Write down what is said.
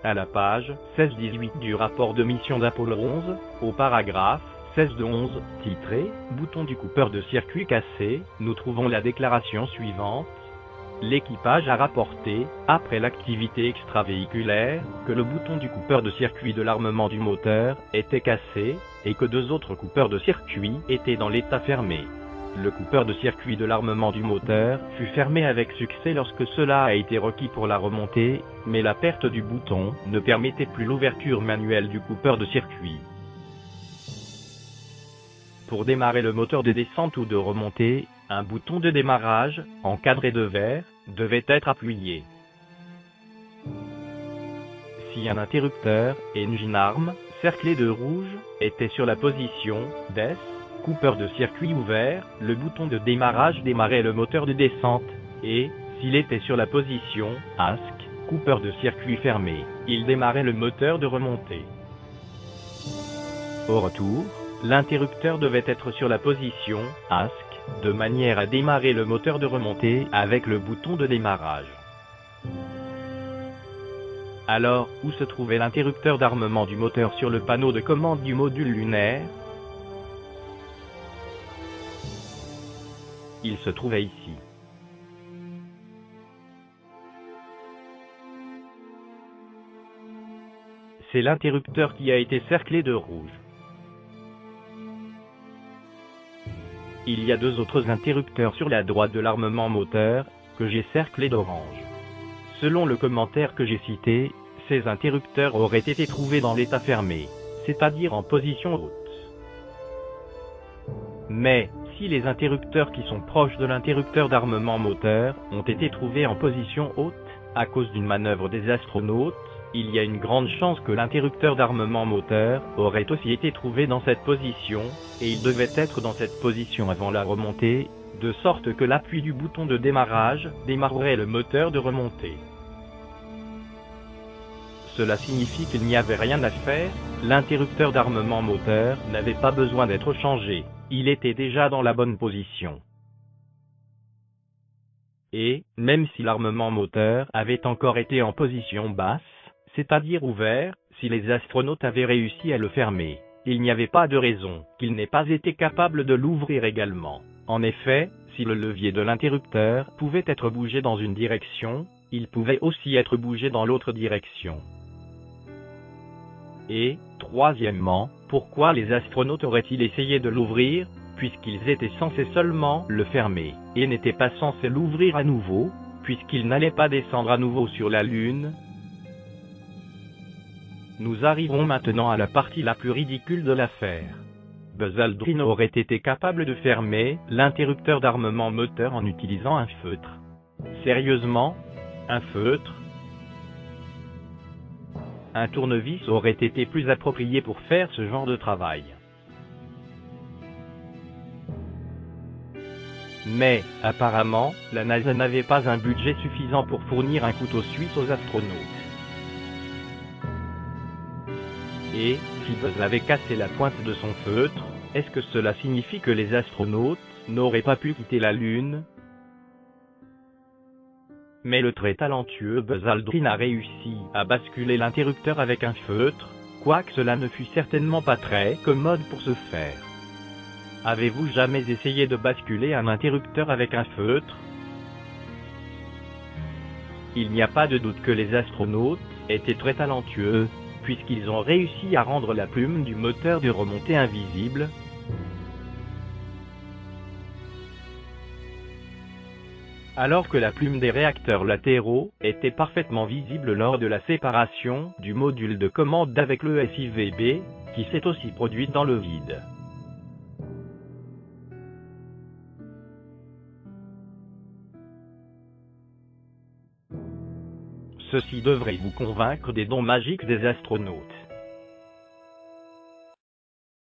À la page 16-18 du rapport de mission d'Apollo 11, au paragraphe 16-11, titré « Bouton du coupeur de circuit cassé », nous trouvons la déclaration suivante. L'équipage a rapporté, après l'activité extravéhiculaire, que le bouton du coupeur de circuit de l'armement du moteur était cassé, et que 2 autres coupeurs de circuit étaient dans l'état fermé. Le coupeur de circuit de l'armement du moteur fut fermé avec succès lorsque cela a été requis pour la remontée, mais la perte du bouton ne permettait plus l'ouverture manuelle du coupeur de circuit. Pour démarrer le moteur de descente ou de remontée, un bouton de démarrage, encadré de vert, devait être appuyé. Si un interrupteur engine arm, cerclé de rouge, était sur la position DES, coupeur de circuit ouvert, le bouton de démarrage démarrait le moteur de descente, et, s'il était sur la position ASC, coupeur de circuit fermé, il démarrait le moteur de remontée. Au retour, l'interrupteur devait être sur la position ASC, de manière à démarrer le moteur de remontée avec le bouton de démarrage. Alors, où se trouvait l'interrupteur d'armement du moteur sur le panneau de commande du module lunaire? Il se trouvait ici. C'est l'interrupteur qui a été cerclé de rouge. Il y a 2 autres interrupteurs sur la droite de l'armement moteur, que j'ai cerclés d'orange. Selon le commentaire que j'ai cité, ces interrupteurs auraient été trouvés dans l'état fermé, c'est-à-dire en position haute. Mais, si les interrupteurs qui sont proches de l'interrupteur d'armement moteur ont été trouvés en position haute, à cause d'une manœuvre des astronautes, il y a une grande chance que l'interrupteur d'armement moteur aurait aussi été trouvé dans cette position, et il devait être dans cette position avant la remontée, de sorte que l'appui du bouton de démarrage démarrerait le moteur de remontée. Cela signifie qu'il n'y avait rien à faire, l'interrupteur d'armement moteur n'avait pas besoin d'être changé, il était déjà dans la bonne position. Et, même si l'armement moteur avait encore été en position basse, c'est-à-dire ouvert, si les astronautes avaient réussi à le fermer, il n'y avait pas de raison qu'ils n'aient pas été capables de l'ouvrir également. En effet, si le levier de l'interrupteur pouvait être bougé dans une direction, il pouvait aussi être bougé dans l'autre direction. Et, troisièmement, pourquoi les astronautes auraient-ils essayé de l'ouvrir, puisqu'ils étaient censés seulement le fermer, et n'étaient pas censés l'ouvrir à nouveau, puisqu'ils n'allaient pas descendre à nouveau sur la Lune? Nous arrivons maintenant à la partie la plus ridicule de l'affaire. Buzz Aldrin aurait été capable de fermer l'interrupteur d'armement moteur en utilisant un feutre. Sérieusement? Un feutre? Un tournevis aurait été plus approprié pour faire ce genre de travail. Mais, apparemment, la NASA n'avait pas un budget suffisant pour fournir un couteau suisse aux astronautes. Et, si Buzz avait cassé la pointe de son feutre, est-ce que cela signifie que les astronautes n'auraient pas pu quitter la Lune? Mais le très talentueux Buzz Aldrin a réussi à basculer l'interrupteur avec un feutre, quoique cela ne fût certainement pas très commode pour ce faire. Avez-vous jamais essayé de basculer un interrupteur avec un feutre? Il n'y a pas de doute que les astronautes étaient très talentueux, puisqu'ils ont réussi à rendre la plume du moteur de remontée invisible. Alors que la plume des réacteurs latéraux était parfaitement visible lors de la séparation du module de commande avec le SIVB, qui s'est aussi produite dans le vide. Ceci devrait vous convaincre des dons magiques des astronautes.